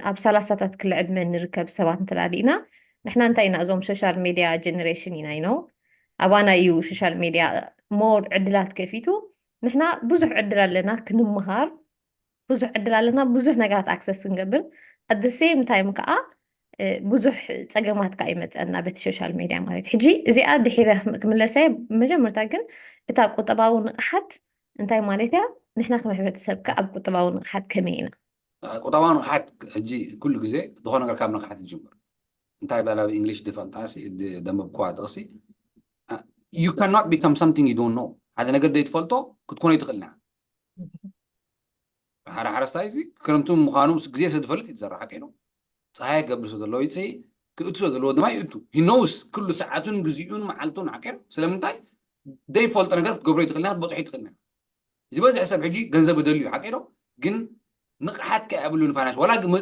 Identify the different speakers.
Speaker 1: ኣብ ሰላሳታት ክሊ ዕድመ ንርከብ ሰባት እንተላዲእና ንሕና እንታይ ኢና እዞም ሶሻል ሚድያ ጀነሬሽን ኢና ኢኖ ኣባና እዩ ሶሻል ሚድያ ሞር ዕድላት ከፊቱ ንሕና ብዙሕ ዕድል ኣለና ክንምሃር ብዙሕ ዕድል ኣለና ብዙሕ ነገራት ኣክሰስ ክንገብር at the same time ከዓ ብዙሕ ፀገማት ከዓ ይመፀና በቲ ሶሻል ሚድያ ማለት ሕጂ እዚኣ ድሒረ ክምለሰ መጀመርታ ግን እታ ቁጠባዊ ንቕሓት እንታይ ማለት እያ ንሕና ከም ሕብረተሰብ ከዓ ኣብ ቁጠባዊ ንቕሓት ከመይ ኢና
Speaker 2: ቁጠባዊ ንቕሓት ሕጂ ኩሉ ግዜ ዝኾነ ነገር ካብ ንቕሓት ይጅምር እንታይ ባላ ብእንግሊሽ ድፈልጣሲ ደመብኳ ጥቕሲ you cannot become something you don't know ሓደ ነገር ዘይትፈልጦ ክትኮነ ይትኽእልና ሓረስታይ እዚ ክረምቱ ምዃኑ ግዜ ስለዝፈልጥ ይትዘርሕ ሓቂኑ ፀሓይ ገብር ስለዘለዎ ይፅይ ክእቱ ስለዘለዎ ድማ ይእቱ he knows ኩሉ ሰዓቱን ግዚኡን መዓልቱን ሓቂሩ ስለምንታይ ዘይፈልጦ ነገር ክትገብሮ ይትኽእልና ክትበፅሖ ይትኽእልና ዝበዝሕ ሰብ ሕጂ ገንዘብ ደልዩ ሓቂሩ ግን ንቕሓት ከየብሉን ፋይናንስ ወላ